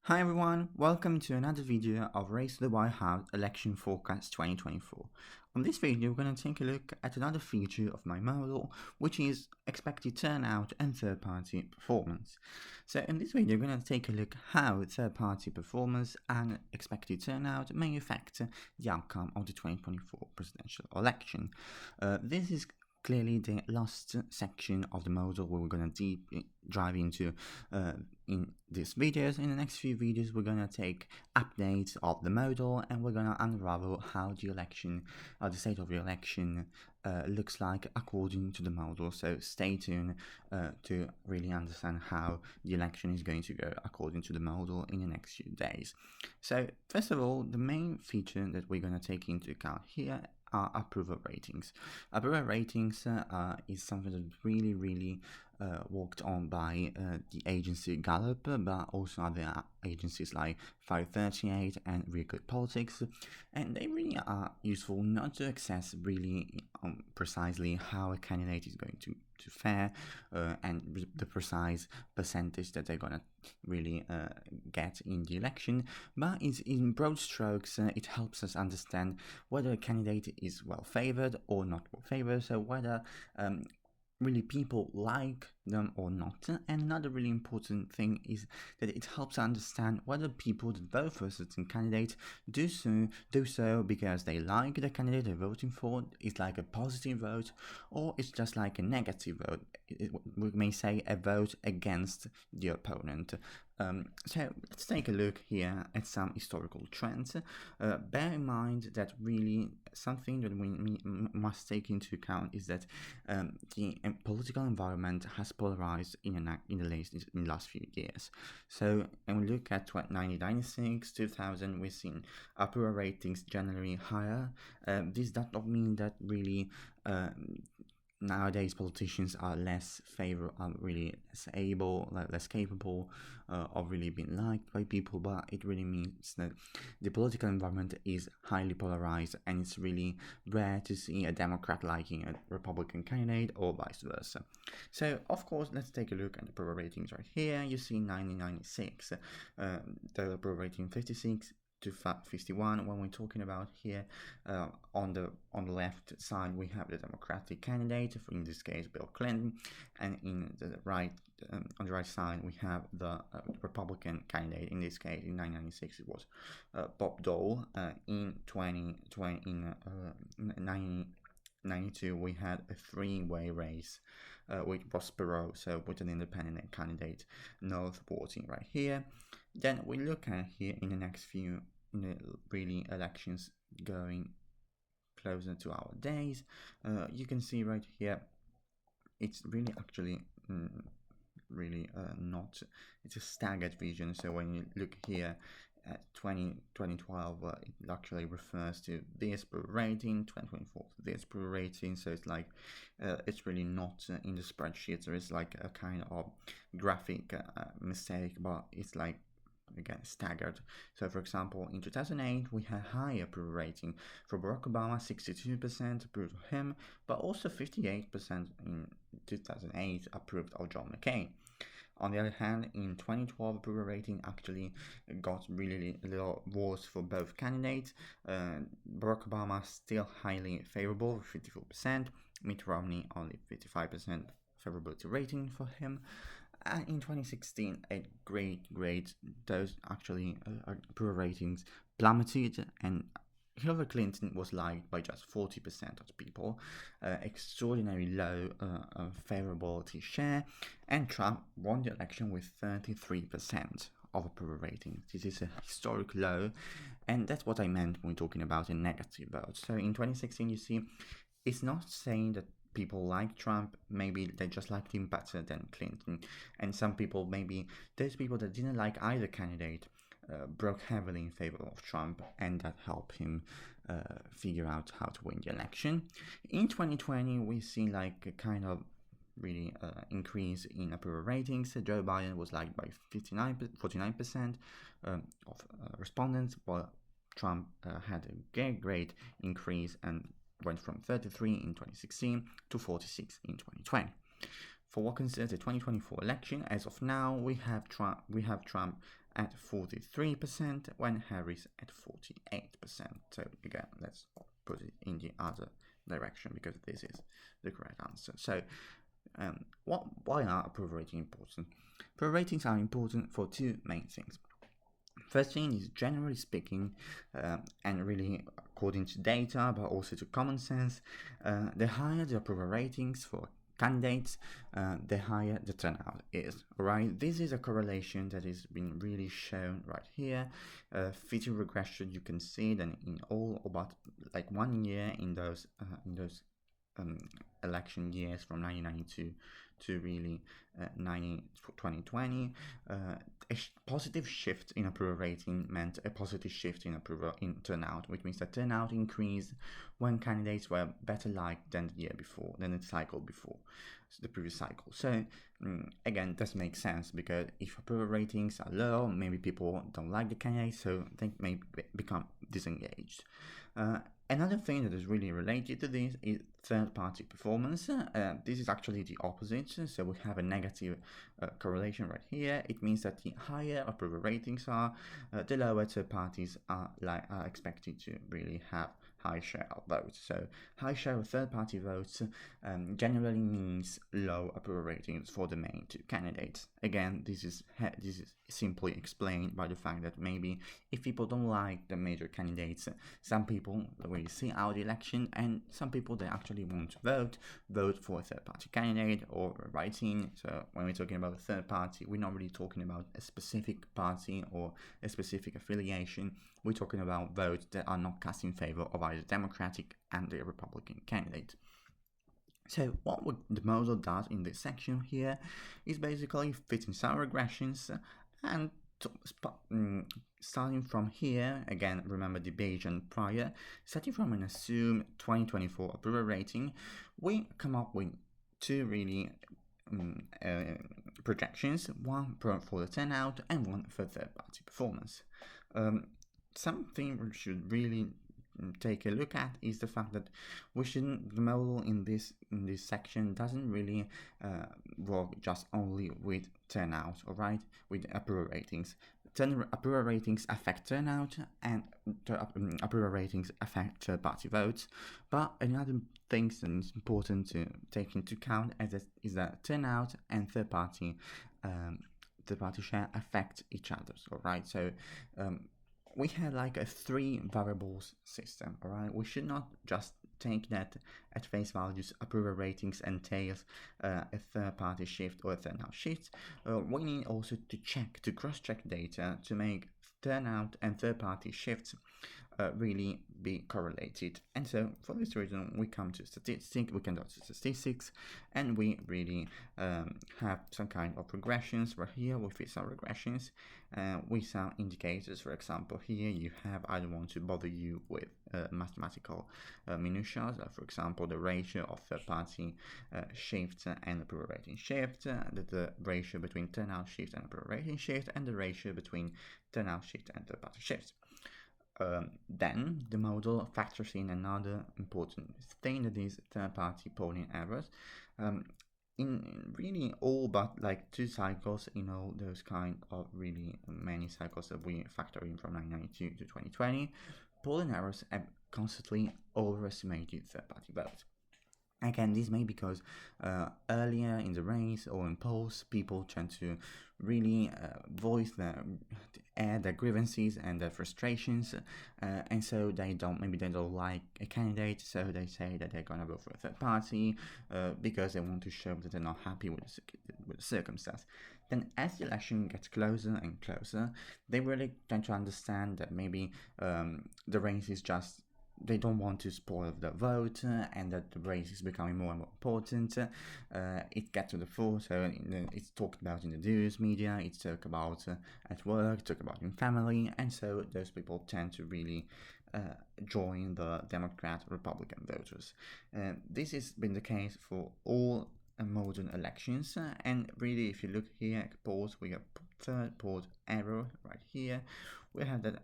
Hi everyone, welcome to another video of Race to the White House Election Forecast 2024. On this video, we're going to take a look at another feature of my model, which is expected turnout and third-party performance. So in this video, we're going to take a look how third-party performance and expected turnout may affect the outcome of the 2024 presidential election. This is clearly the last section of the model where we're going to deep dive into in these videos. In the next few videos, we're going to take updates of the model and we're going to unravel how the election, the state of the election looks like according to the model. So stay tuned to really understand how the election is going to go according to the model in the next few days. So first of all, the main feature that we're going to take into account here are approval ratings. Approval ratings is something that's really worked on by the agency Gallup, but also other agencies like 538 and Real Good Politics, and they really are useful not to assess really precisely how a candidate is going to fare and the precise percentage that they're gonna really get in the election, but it's in broad strokes. It helps us understand whether a candidate is well favored or not well favored, so whether really people like them or not. And another really important thing is that it helps understand whether people that vote for a certain candidate do so because they like the candidate they're voting for, it's like a positive vote, or it's just like a negative vote. We may say a vote against the opponent. So let's take a look here at some historical trends. Bear in mind that really something that we must take into account is that the political environment has polarized in the last few years. So when we look at 1996, 2000, we've seen approval ratings generally higher. This does not mean that really nowadays politicians are less really less able, less capable of really being liked by people, but it really means that the political environment is highly polarized and it's really rare to see a Democrat liking a Republican candidate or vice versa. So of course, let's take a look at the approval ratings right here. You see 1996, the approval rating 56 to 51. When we're talking about here on the left side we have the Democratic candidate, in this case Bill Clinton, and in the right on the right side we have the Republican candidate. In this case in 1996 it was Bob Dole. In 1992 we had a three-way race with Ross Perot, so with an independent candidate no supporting right here. Then we look at here in the next few really elections going closer to our days. You can see right here it's really actually not, it's a staggered vision. So when you look here at 2012, it actually refers to this approval rating, 2024 this approval rating. So it's like it's really not in the spreadsheet. There is like a kind of graphic mistake, but it's like again staggered. So for example in 2008 we had higher approval rating for Barack Obama, 62% approved of him, but also 58% in 2008 approved of John McCain. On the other hand, in 2012 approval rating actually got really a little worse for both candidates. Barack Obama still highly favorable, 54%, Mitt Romney only 55% favorability rating for him. And in 2016, a great, those actually approval ratings plummeted, and Hillary Clinton was liked by just 40% of the people, extraordinarily low favorability share, and Trump won the election with 33% of approval ratings. This is a historic low, and that's what I meant when talking about a negative vote. So in 2016, you see, it's not saying that people like Trump, maybe they just liked him better than Clinton, and some people, maybe those people that didn't like either candidate, broke heavily in favor of Trump, and that helped him figure out how to win the election. In 2020, we see like a kind of really increase in approval ratings. Joe Biden was liked by 49% of respondents, while Trump had a great increase and went from 33 in 2016 to 46 in 2020. For what concerns the 2024 election, as of now, we have Trump at 43% when Harris at 48%. So again, let's put it in the other direction because this is the correct answer. So why are approval ratings important? Approval ratings are important for two main things. First thing is, generally speaking, and really according to data, but also to common sense, the higher the approval ratings for candidates, the higher the turnout is. Alright, this is a correlation that has been really shown right here. Feature regression, you can see that in all about like 1 year in those election years from 1992 to really 2020, a positive shift in approval rating meant a positive shift in approval in turnout, which means that turnout increased when candidates were better liked than the year before, than the cycle before, so the previous cycle. So again, this makes sense because if approval ratings are low, maybe people don't like the candidate, so they may become disengaged. Another thing that is really related to this is third-party performance. This is actually the opposite, so we have a negative correlation right here. It means that the higher approval ratings are, the lower third parties are expected to really have high share of votes. So high share of third-party votes generally means low approval ratings for the main two candidates. Again, this is simply explained by the fact that maybe if people don't like the major candidates, some people will see out the election, and some people they actually want to vote for a third-party candidate or writing. So when we're talking about a third party, we're not really talking about a specific party or a specific affiliation. We're talking about votes that are not cast in favor of either Democratic and the Republican candidate. So what the model does in this section here is basically fitting some regressions and starting from here, again, remember the Bayesian prior, starting from an assumed 2024 approval rating, we come up with two really projections, one for the turnout and one for third-party performance. Something we should really take a look at is the fact that the model in this section doesn't really work just only with turnout, alright, with approval ratings. Approval ratings affect turnout and approval ratings affect third-party votes, but another thing that is important to take into account is that turnout and third-party share affect each other, alright. So we have like a 3 variables system, alright? We should not just take that at face values. Approval ratings entails a third-party shift or a turnout shift. We need also to cross-check data to make turnout and third-party shifts really be correlated. And so for this reason, we come to statistics, we can go to statistics, and we really have some kind of regressions. Where here we fit some regressions with some indicators. For example, here you have, I don't want to bother you with mathematical minutiae, for example, the ratio of third-party shifts and approval rating shift, the ratio between turnout shift and approval rating shift, and the ratio between turnout shift and third-party shifts. Then the model factors in another important thing, that is third-party polling errors. In really all but like 2 cycles, in all those kind of really many cycles that we factor in from 1992 to 2020, polling errors have constantly overestimated third-party votes. Again, this may be because earlier in the race or in polls, people tend to really voice their grievances and their frustrations, and so they don't like a candidate, so they say that they're gonna vote for a third party because they want to show that they're not happy with the circumstance. Then as the election gets closer and closer, they really tend to understand that maybe the race is just, they don't want to spoil the vote, and that the race is becoming more and more important. It gets to the fore, so it's talked about in the news media, it's talked about at work, talked about in family, and so those people tend to really join the Democrat Republican voters. This has been the case for all modern elections, and really if you look here at polls, we have third poll error right here. We have that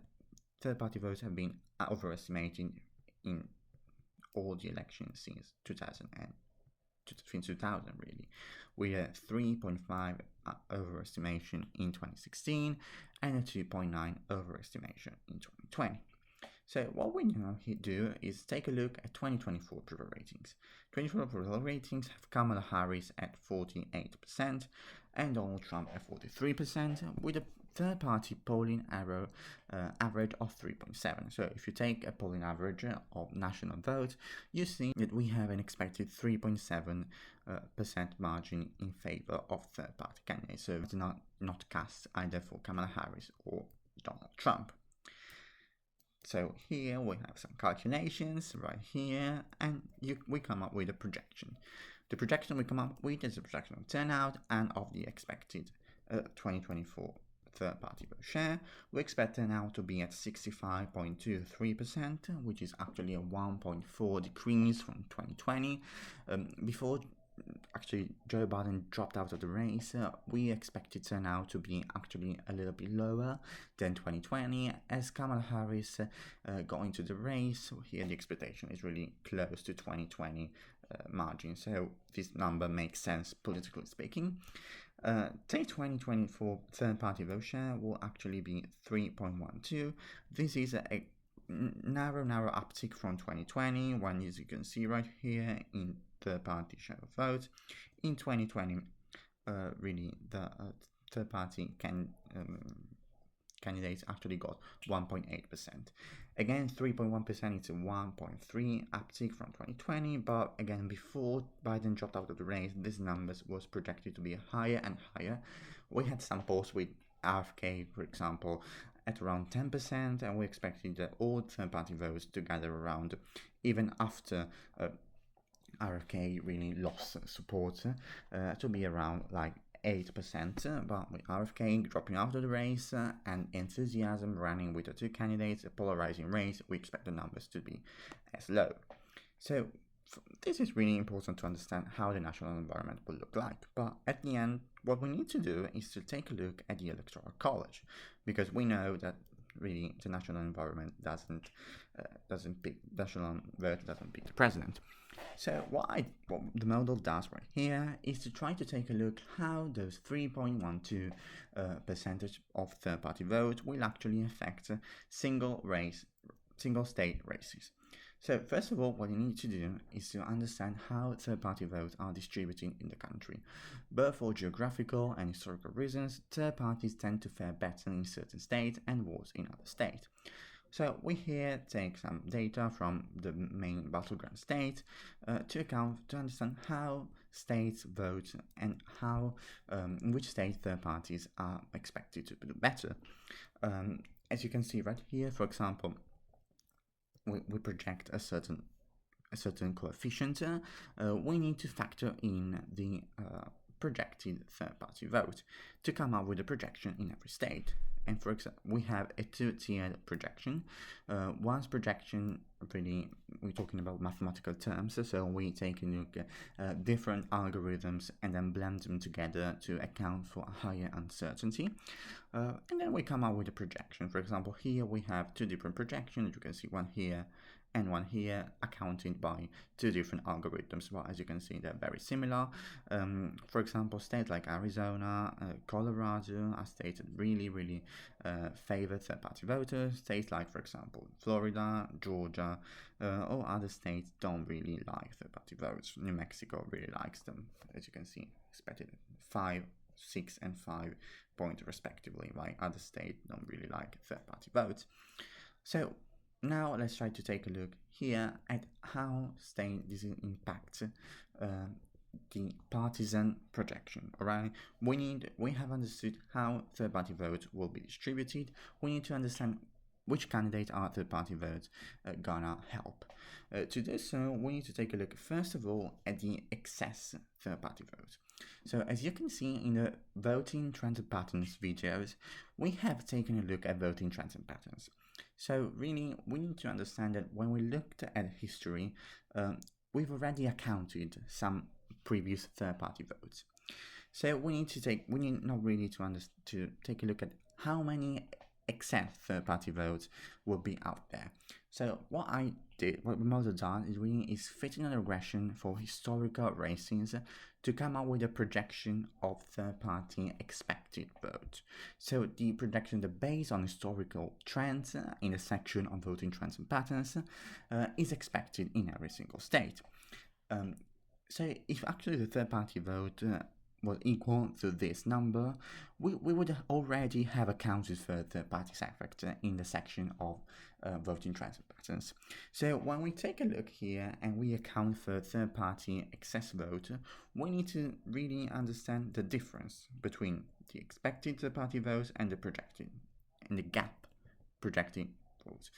third-party votes have been overestimated in all the elections since 2000. 2000 really, with a 3.5 overestimation in 2016 and a 2.9 overestimation in 2020. So what we now do is take a look at 2024 approval ratings. 2024 approval ratings have Kamala Harris at 48% and Donald Trump at 43%, with a third-party polling average of 3.7. So if you take a polling average of national vote, you see that we have an expected 3.7% margin in favor of third-party candidates. So it's not cast either for Kamala Harris or Donald Trump. So here we have some calculations right here, and we come up with a projection. The projection we come up with is a projection of turnout and of the expected 2024 third-party vote share. We expect turnout to be at 65.23%, which is actually a 1.4 decrease from 2020. Before actually Joe Biden dropped out of the race, we expected turnout to be actually a little bit lower than 2020. As Kamala Harris got into the race, here the expectation is really close to 2020 margin, so this number makes sense politically speaking. Take 2024 third-party vote share will actually be 3.12. This is a narrow uptick from 2020, when, as you can see right here, in third-party share of vote. In 2020, really the third-party candidates actually got 1.8%. Again, 3.1% is a 1.3 uptick from 2020, but again, before Biden dropped out of the race, these numbers was projected to be higher and higher. We had some polls with RFK, for example, at around 10%, and we expected that all third-party votes to gather around, even after RFK really lost support, to be around like 8%, but with RFK dropping out of the race and enthusiasm running with the two candidates, a polarizing race, we expect the numbers to be as low. So this is really important to understand how the national environment will look like. But at the end, what we need to do is to take a look at the Electoral College, because we know that really the national environment doesn't pick national vote doesn't pick the president. So what the model does right here is to try to take a look how those 3.12 percentage of third-party vote will actually affect single state races. So first of all, what you need to do is to understand how third-party votes are distributed in the country. Both for geographical and historical reasons, third parties tend to fare better in certain states and worse in other states. So we here take some data from the main battleground states to understand how states vote and how in which states third parties are expected to do better. As you can see right here, for example, we project a certain coefficient. We need to factor in the projected third-party vote to come up with a projection in every state. And for example, we have a two-tiered projection. One's projection, really, we're talking about mathematical terms, so we take a look at different algorithms and then blend them together to account for a higher uncertainty. And then we come up with a projection. For example, here we have two different projections. You can see one here and one here, accounted by two different algorithms. But as you can see, they're very similar. For example, states like Arizona, Colorado are states that really favor third-party voters. States like, for example, Florida, Georgia, or other states don't really like third-party votes. New Mexico really likes them, as you can see, expected 5, 6, and 5 points respectively, while other states don't really like third-party votes. So now let's try to take a look here at how this impacts the partisan projection. Alright, we have understood how third-party votes will be distributed. We need to understand which candidate are third-party votes gonna help. To do so, we need to take a look first of all at the excess third-party votes. So as you can see in the voting trends and patterns videos, we have taken a look at voting trends and patterns. So really, we need to understand that when we looked at history, we've already accounted some previous third-party votes. So we need not really to take a look at how many excess third-party votes will be out there. So what the model done is really is fitting a regression for historical races to come up with a projection of third-party expected vote. So the projection is based on historical trends in the section on voting trends and patterns is expected in every single state. So if actually the third-party vote was equal to this number, we would already have accounted for third-party effect in the section of voting trends and patterns. So when we take a look here and we account for third-party excess vote, we need to really understand the difference between the expected third-party votes and the projected, and the gap projected votes.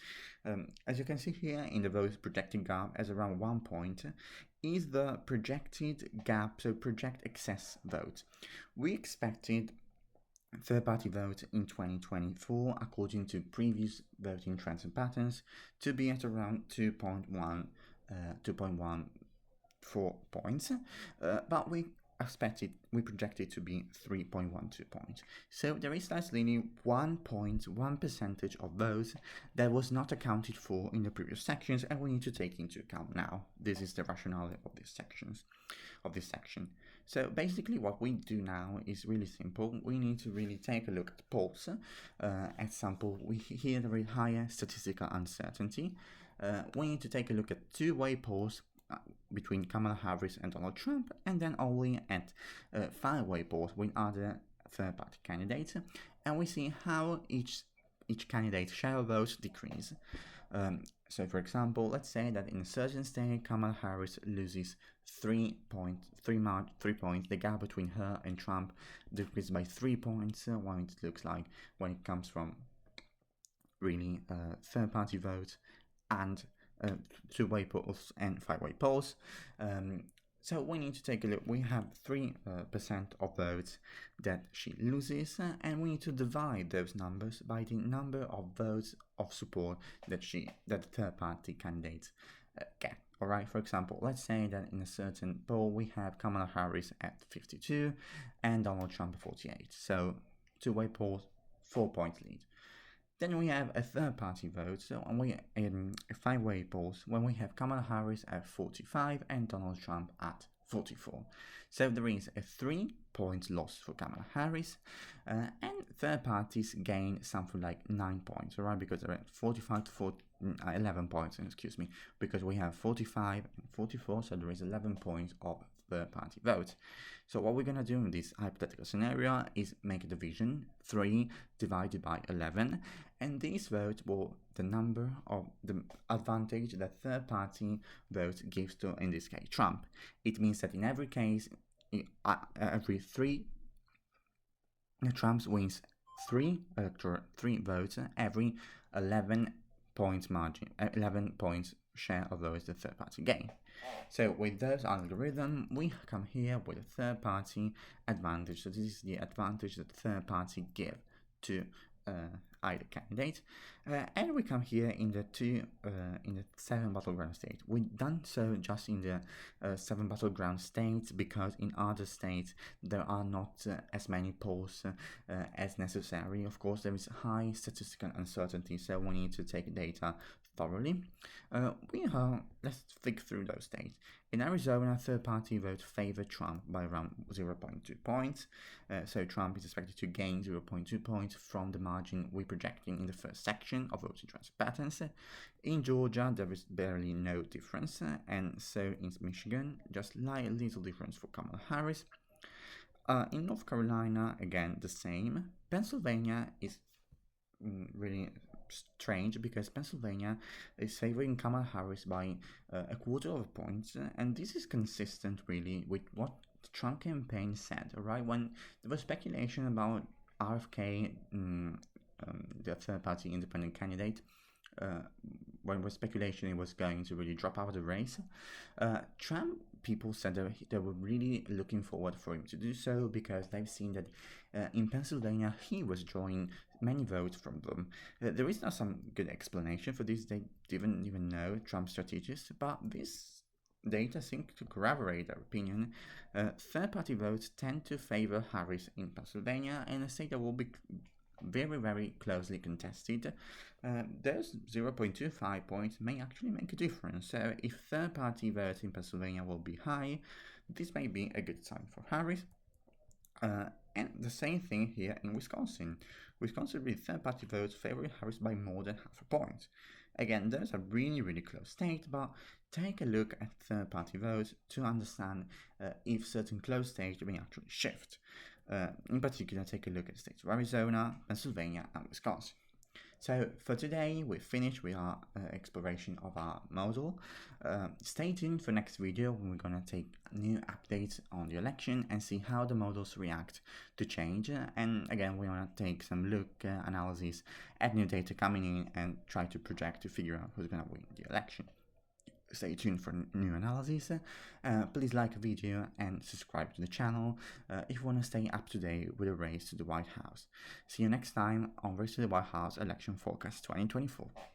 As you can see here in the votes projected gap as around 1 point is the projected gap, so project excess vote. We expected third-party vote in 2024, according to previous voting trends and patterns, to be at around 2.14 points, but we projected to be 3.12 points. So there is slightly 1.1% of those that was not accounted for in the previous sections, and we need to take into account now. This is the rationale of these sections, of this section. So basically what we do now is really simple. We need to really take a look at polls. Example, here there is higher statistical uncertainty. We need to take a look at two-way polls between Kamala Harris and Donald Trump, and then only at five-way polls with other third-party candidates, and we see how each candidate's share of votes decrease. So for example, let's say that in a certain state, Kamala Harris loses 3 points. The gap between her and Trump decreases by 3 points, what it looks like when it comes from really third-party votes and two-way polls and five-way polls. So we need to take a look. We have 3% of votes that she loses, and we need to divide those numbers by the number of votes of support that the third-party candidates get. All right. For example, let's say that in a certain poll we have Kamala Harris at 52 and Donald Trump at 48. So two-way polls, 4 points lead. Then we have a third-party vote, so we in five-way polls when we have Kamala Harris at 45 and Donald Trump at 44. So there is a 3 point loss for Kamala Harris, and third parties gain something like 9 points, alright, because they're at 45 to 11 points, excuse me, because we have 45 and 44, so there is 11 points of third-party votes. So what we're going to do in this hypothetical scenario is make a division, 3 divided by 11, and this vote will the number of the advantage that third-party vote gives to, in this case, Trump. It means that in every case, every 3, Trump wins 3 votes every 11 points margin, 11 points share of those the third party gain. So with those algorithm, we come here with a third party advantage. So this is the advantage that the third party give to either candidate, and we come here in the 7 battleground states. We've done so just in the 7 battleground states because in other states there are not as many polls as necessary. Of course, there is high statistical uncertainty, so we need to take data thoroughly. Let's think through those states. In Arizona, third-party vote favor Trump by around 0.2 points. So Trump is expected to gain 0.2 points from the margin we're projecting in the first section of voting transfer patterns. In Georgia, there is barely no difference, and so in Michigan, just a little difference for Kamala Harris. In North Carolina, again, the same. Pennsylvania is really strange because Pennsylvania is favoring Kamala Harris by a quarter of a point, and this is consistent really with what the Trump campaign said. Alright, when there was speculation about RFK, the third-party independent candidate, when there was speculation he was going to really drop out of the race, Trump people said that they were really looking forward for him to do so because they've seen that in Pennsylvania he was drawing many votes from them. There is not some good explanation for this. They didn't even know Trump's strategies, but this data seem to corroborate their opinion. Third-party votes tend to favor Harris in Pennsylvania, and a state that will be very closely contested. Those 0.25 points may actually make a difference. So if third-party votes in Pennsylvania will be high, this may be a good sign for Harris. And the same thing here in Wisconsin. Wisconsin with third-party votes favoring Harris by more than half a point. Again, those are really close states, but take a look at third-party votes to understand if certain close states may actually shift. In particular, take a look at the states of Arizona, Pennsylvania, and Wisconsin. So for today, we've finished with our exploration of our model. Stay tuned for next video when we're going to take new updates on the election and see how the models react to change. And again, we're going to take some look analysis at new data coming in and try to project to figure out who's going to win the election. Stay tuned for new analysis. Please like the video and subscribe to the channel if you want to stay up to date with the race to the White House. See you next time on Race to the White House Election Forecast 2024.